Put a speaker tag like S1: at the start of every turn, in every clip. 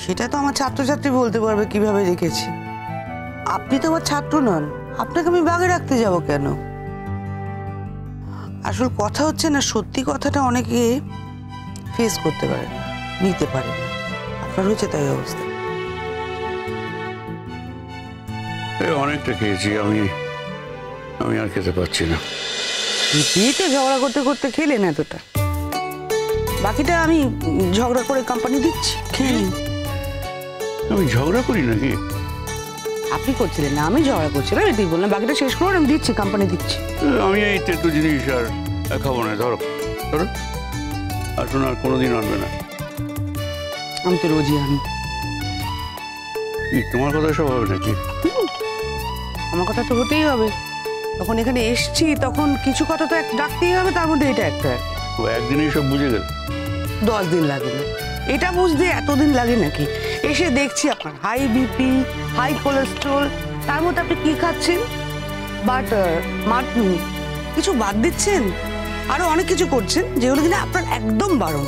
S1: সেটা তো আমার ছাত্রছাত্রী বলতে পারবে কিভাবে রেখেছি। আপনি তো আমার ছাত্র নন, আপনাকে আমি বাগে রাখতে যাব কেন? আসল কথা হচ্ছে না, সত্যি কথাটা অনেকে ফেস করতে পারে না, নিতে পারে না। আপনার হয়েছে তাই অবস্থা।
S2: অনেকটা খেয়েছি আমি, আমি আর খেতে পারছি না।
S1: বিয়েতে ঝগড়া করতে করতে খেলেন এতটা, বাকিটা আমি ঝগড়া করে কোম্পানি দিচ্ছি, খেয়ে নিন।
S2: আমি ঝগড়া করি নাকি?
S1: আপনি করছিলেন না, আমি ঝগড়া করছিলাম, এটাই বললাম। বাকিটা শেষ করে আমি দিচ্ছি, কোম্পানি দিচ্ছি।
S2: আমি এই তেতো জিনিস আর খাবো না। ধরো ধরো, আর শোনো, আর কোনোদিন আনবে না।
S1: আমি তো রোজই আনি।
S2: তোমার কথা সব হবে নাকি?
S1: আমার কথা তো হতেই হবে, তখন এখানে এসছি তখন কিছু কথা তো ডাকতেই হবে, তার মধ্যে এটা একটা।
S2: ও একদিনেই সব বুঝে গেল?
S1: 10 দিন লাগে না, এটা বুঝতে এতদিন লাগে নাকি? এসে দেখছি আপনার হাই বিপি, হাই কোলেস্ট্রল, তার মধ্যে আপনি কি খাচ্ছেন? বাটার, মাটন, কিছু বাদ দিচ্ছেন, আরো অনেক কিছু করছেন যেগুলো কিনা আপনার একদম বারণ।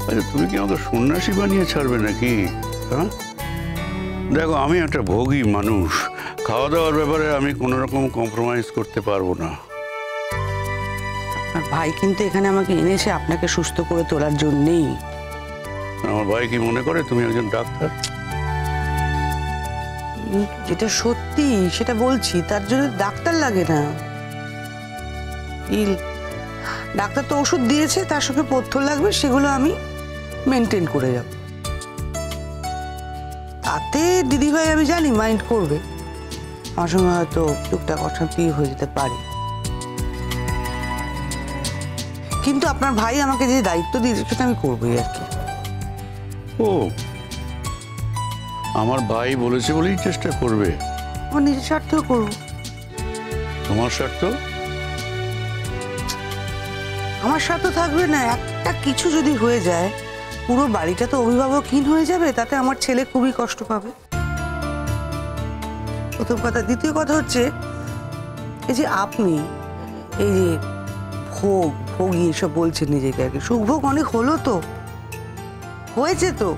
S2: আচ্ছা, তুমি কি আমাকে সন্ন্যাসী বানিয়ে ছাড়বে নাকি? হ্যাঁ, দেখো, আমি একটা ভোগী মানুষ, খাওয়া দাওয়ার ব্যাপারে আমি কোনো রকম কম্প্রোমাইজ করতে পারবো না।
S1: আপনার ভাই কিন্তু এখানে আমাকে এনেছে আপনাকে সুস্থ করে তোলার জন্যেই।
S2: আমার ভাই কি মনে করে তুমি একজন ডাক্তার?
S1: যেটা সত্যি সেটা বলছি, তার জন্য ডাক্তার লাগে না। ডাক্তার তো ওষুধ দিয়েছে, তার সঙ্গে পথ্য লাগবে, সেগুলো আমি মেনটেন করে যাব। তাতে দিদিভাই আমি জানি মাইন্ড করবে, আমার সঙ্গে হয়তো টুকটাক অশান্তি হয়ে যেতে পারে। কিন্তু আপনার ভাই আমাকে যে দায়িত্ব দিয়েছে সেটা আমি করবোই আর কি।
S2: ও, আমার ভাই বলেছে বলেই চেষ্টা করবে?
S1: আমার নিজের স্বার্থেও করবো।
S2: তোমার স্বার্থ?
S1: আমার স্বার্থ থাকবে না? একটা কিছু যদি হয়ে যায় পুরো বাড়িটা তো অভিভাবকহীন হয়ে যাবে, তাতে আমার ছেলে খুবই কষ্ট পাবে, প্রথম কথা। দ্বিতীয় কথা হচ্ছে, এই যে আপনি এই যে ভোগী এসব বলছেন নিজেকে, আর কি সুখভোগ অনেক হলো তো, হয়েছে তো,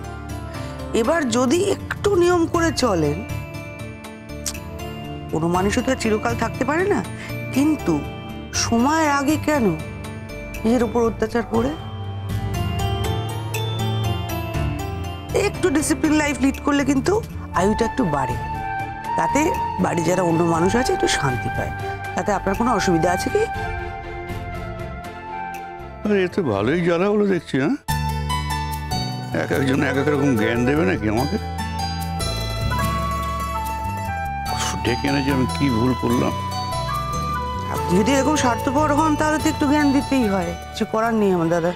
S1: এবার যদি একটু নিয়ম করে চলেন, কোনো মানুষও তো চিরকাল থাকতে পারে না, কিন্তু সময়ের আগে কেন নিজের উপর অত্যাচার করে একটু ডিসিপ্লিন লাইফ লিড করলে কিন্তু আয়ুটা একটু বাড়ে, তাতে বাড়ি যারা অন্য মানুষ আছে একটু শান্তি পায়। তাতে আপনার কোনো অসুবিধা আছে কি?
S2: আরে, এ তো ভালোই জ্বালা হলো দেখছি। হ্যাঁ, এক একজন এক এক রকম জ্ঞান দেবে নাকি আমাকে? ডেকে এনেছি, আমি কি ভুল করলাম?
S1: আপনি যদি এরকম স্বার্থপর হন তাহলে তো একটু জ্ঞান দিতেই হয়, কিছু করার নেই আমার দাদা।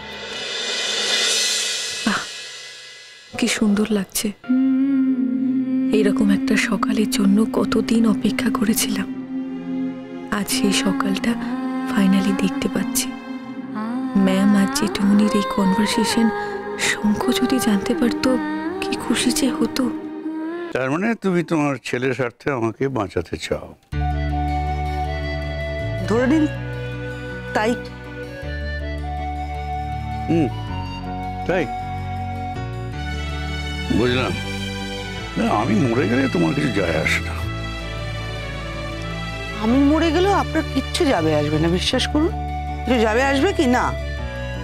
S3: কি সুন্দর লাগছে, এইরকম একটা সকালের জন্য কতদিন অপেক্ষা করেছিলাম। আজ সেই সকালটা ফাইনালি দেখতে পাচ্ছি। ম্যাম আর জেঠুমনির এই কনভারসেশন শঙ্খ যদি জানতে পারতো কি খুশি যে হতো।
S2: তার মানে তুমি তোমার ছেলের স্বার্থে আমাকে বাঁচাতে চাও?
S1: ধরে নিন তাই।
S2: তাই বুঝলাম। আমি মরে গেলে তোমার কিছু যায় আসে না।
S1: আমি মরে গেলেও আপনার কিচ্ছু যাবে আসবে না, বিশ্বাস করুন। কিছু যাবে আসবে কি না,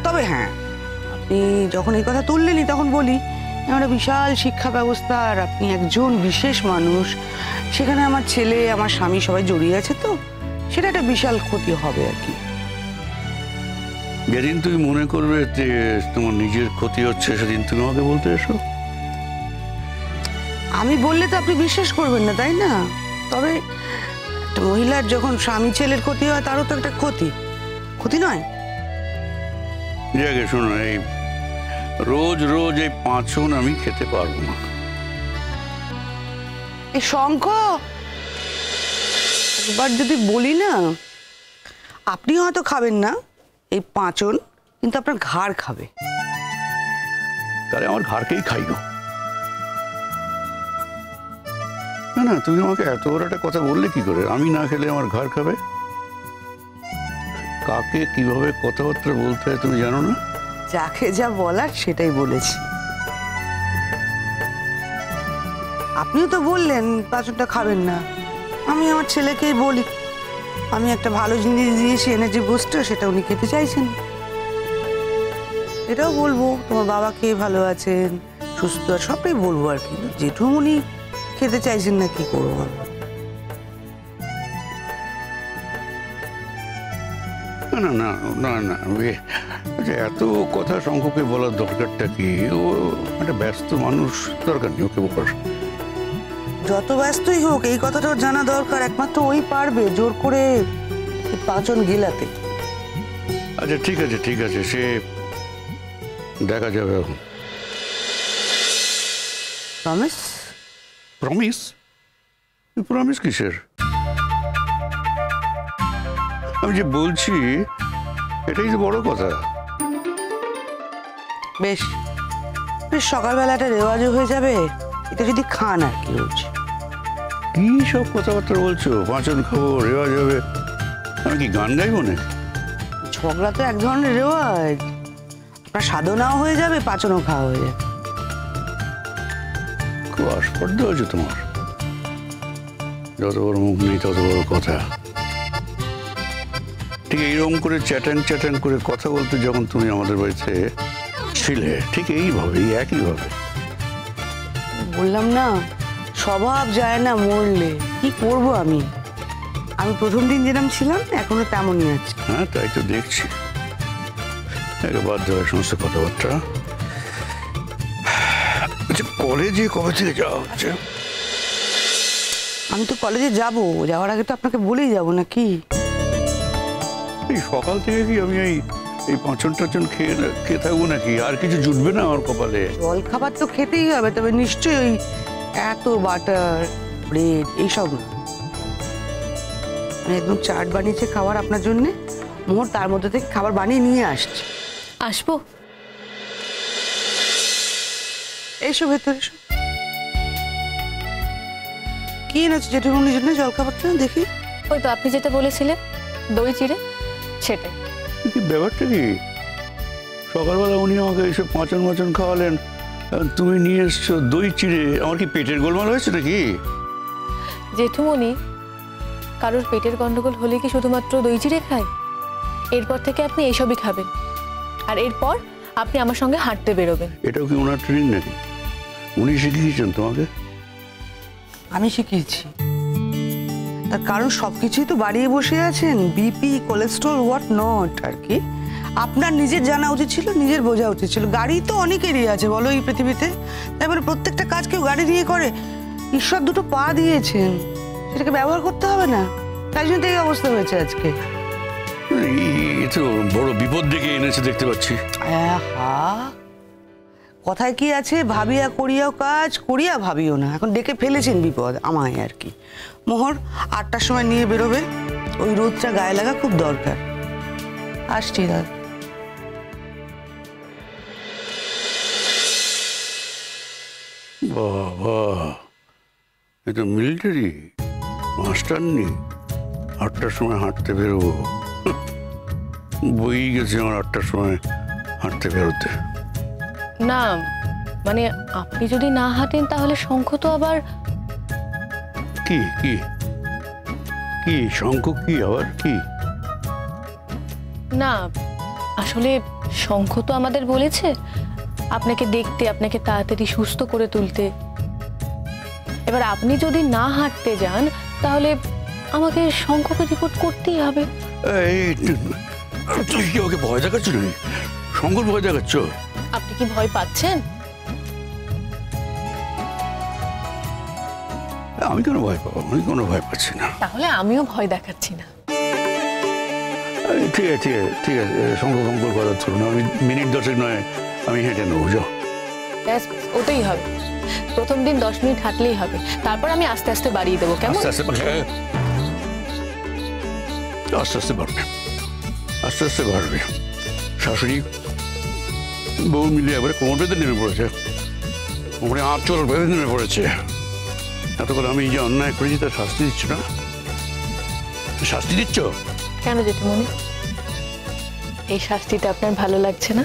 S1: তবে হ্যাঁ, আপনি যখন এই কথা তুললেনই তখন বলি, একটা বিশাল শিক্ষা ব্যবস্থা, আর আপনি একজন বিশেষ মানুষ, সেখানে আমার ছেলে, আমার স্বামী সবাই জড়িয়ে আছে, তো সেটা একটা বিশাল ক্ষতি হবে আর কি।
S2: যেদিন তুমি মনে করবে যে তোমার নিজের ক্ষতি হচ্ছে, সেদিন তুমি আমাকে বলতে এসো।
S1: আমি বললে তো আপনি বিশ্বাস করবেন না, তাই না? তবে একটা মহিলার যখন স্বামী ছেলের ক্ষতি হয়, তারও তো একটা ক্ষতি নয়?
S2: জায়গা শোনো, এই রোজ রোজ এই পাঁচন আমি খেতে পারবো না।
S1: এই শঙ্খ, একবার যদি বলি না, আপনি হয়তো খাবেন না এই পাঁচন, কিন্তু আপনার ঘাড় খাবে।
S2: তাহলে আমার ঘাড়কেই খাইও। না না, তুমি আমাকে এত বড় একটা কথা বললে কি করে? আমি না খেলে আমার ঘাড় খাবে? কাকে কিভাবে কথাবার্তা বলতে হয় তুমি জানো না?
S1: যাকে যা বলার সেটাই বলেছি। আপনিও তো বললেন পাঁচনটা খাবেন না। আমি আমার ছেলেকেই বলি, আমি একটা ভালো জিনিস দিয়েছি এনার্জি বুস্টার, সেটা উনি খেতে চাইছেন। এটাও বলবো তোমার বাবা খেয়ে ভালো আছেন, সুস্থ আর সবটাই বলবো আর কি। জেঠু উনি খেতে চাইছেন না, কি করবো বলবো।
S2: না না না না না, এত কথা শঙ্ককে বলার দরকারটা কি? ও একটা ব্যস্ত মানুষ, দরকার নেই ওকে বলার।
S1: যত ব্যস্তই হোক এই কথাটাও জানা দরকার, একমাত্র ওই পারবে জোর করে পাঁচন গিলাতে।
S2: আচ্ছা ঠিক আছে ঠিক আছে, সে দেখা যাবে এখন।
S1: প্রমিস?
S2: প্রমিস? প্রমিস কিসের? আমি যে বলছি এটাই তো বড় কথা।
S1: বেশ বেশ, সকালবেলা একটা রেওয়াজও হয়ে যাবে, এটা যদি খান আর কি। রোজ
S2: কি সব কথাবার্তা বলছো? পাঁচন খাবো, রেওয়াজ হবে? আমি কি গান গাইবো না?
S1: ঝগড়া তো এক ধরনের রেওয়াজ, আপনার সাধনাও হয়ে যাবে, পাচনও খাওয়া হয়ে যাবে।
S2: খুব আস্পর্ধ হয়েছে তোমার, যত বড় মুখ নেই তত বড় কথা। ঠিক এইরকম করে চ্যাটাং চ্যাটাং করে কথা বলতে যখন তুমি আমাদের বাড়িতে ছিলে, ঠিক এইভাবেই একইভাবে।
S1: বললাম না, স্বভাব যায় না মরলে, কি করব আমি? আমি প্রথম দিন যেরকম ছিলাম এখনো তেমনই আছি।
S2: হ্যাঁ তাই তো দেখছি, বাদ দেওয়ার সমস্ত কথাবার্তা। আচ্ছা কলেজে কবে থেকে যাওয়া হচ্ছে?
S1: আমি তো কলেজে যাব, যাওয়ার আগে তো আপনাকে বলেই যাব নাকি?
S2: এই সকাল থেকে কি আমি এই পাঁচন টাচন খেয়ে থাকবো নাকি? আর কিছু জুটবে না আমার কপালে?
S1: জল খাবার তো খেতেই হবে, তবে নিশ্চয়ই ওই এত বাটার ব্রেড এইসব না। আমি একদম চাট বানিয়েছে খাবার আপনার জন্যে, মোহর তার মধ্যে থেকে খাবার বানিয়ে নিয়ে আসছে।
S3: আসবো?
S1: এইসব ভেতরে এসো। কি এনেছো জেঠুমনির জন্য জল খাবারটা দেখি?
S3: ওই তো আপনি যেটা বলেছিলেন, দই চিড়ে, সেটাই।
S2: কি ব্যাপারটা কি? সকালবেলা উনি আমাকে এইসব পাঁচন মাচন খাওয়ালেন, তুমি নিয়ে এসছো দই চিড়ে। আমার কি পেটের গোলমাল হয়েছে নাকি?
S3: জেঠুমনি, কারোর পেটের গন্ডগোল হলে কি শুধুমাত্র দই চিড়ে খায়? এরপর থেকে আপনি এইসবই খাবেন, আর এরপর আপনি আমার সঙ্গে হাঁটতে বেরোবেন।
S2: এটাও কি ওনার ট্রেনিং নাকি? উনি শিখিয়েছেন তোমাকে?
S1: আমি শিখিয়েছি, তার কারণ সবকিছুই তো বাড়িয়ে বসে আছেন, বিপি কোলেস্ট্রল হোয়াট নট আর কি। আপনার নিজের জানা উচিত ছিল, নিজের বোঝা উচিত ছিল। গাড়ি তো অনেকেরই আছে বলো এই পৃথিবীতে, তারপরে প্রত্যেকটা কাজ কেউ গাড়ি দিয়ে করে? ঈশ্বর দুটো পা দিয়েছেন, সেটাকে ব্যবহার করতে হবে না? তাই জন্য তো এই অবস্থা হয়েছে আজকে।
S2: এই তো বড় বিপদ ডেকে এনেছে দেখতে পাচ্ছি।
S1: আহা, কথায় কি আছে, ভাবিয়া করিয়াও কাজ, করিয়া ভাবিও না। এখন ডেকে ফেলেছেন বিপদ আমায় আর কি। মোহর 8টার সময় নিয়ে বেরোবে, ওই রোদটা গায়ে লাগা খুব দরকার। আসছি দাদা।
S2: বাবা, এটা মিলিটারি মাস্টার নেই, 8টার সময় হাঁটতে বেরোবো? বই গেছে আমার 8টার সময় হাঁটতে বেরোতে।
S3: না মানে আপনি যদি না হাঁটেন তাহলে শঙ্খ তো আবার।
S2: কি কি কি শঙ্খ? কি আবার কি?
S3: না আসলে শঙ্খ তো আমাদের বলেছে আপনাকে দেখতে, আপনাকে তাড়াতাড়ি সুস্থ করে তুলতে। এবার আপনি যদি না হাঁটতে যান তাহলে আমাকে শঙ্খকে রিপোর্ট করতেই হবে।
S2: তুই কি ওকে ভয় দেখাচ্ছ নাকি? শঙ্কর ভয় দেখাচ্ছ?
S3: আপনি কি ভয় পাচ্ছেন?
S2: আমি কেন ভয় পাবো? আমি কোনো ভয় পাচ্ছি না।
S3: তাহলে আমিও ভয় দেখাচ্ছি না।
S2: ঠিক আছে ঠিক আছে ঠিক আছে, শঙ্কর শঙ্কর কথা ধরুন, আমি মিনিট 10 নয় আমি হেঁটে নেবো। যাও।
S3: ওটাই হবে, প্রথম দিন 10 মিনিট হাঁটলেই হবে, তারপর আমি আস্তে আস্তে বাড়িয়ে দেবো। কেমন?
S2: আস্তে আস্তে বাড়বে, আস্তে আস্তে বাড়বে। শাশুড়ি বউ মিলে একবারে কোমর বেঁধে নেমে পড়েছে, কোমরে আঁচল বেঁধে নেমে পড়েছে। এতক্ষণ আমি যে অন্যায় করেছি তার শাস্তি দিচ্ছ না? শাস্তি দিচ্ছ
S3: কেন জেঠুমনি? এই শাস্তিটা আপনার ভালো লাগছে না?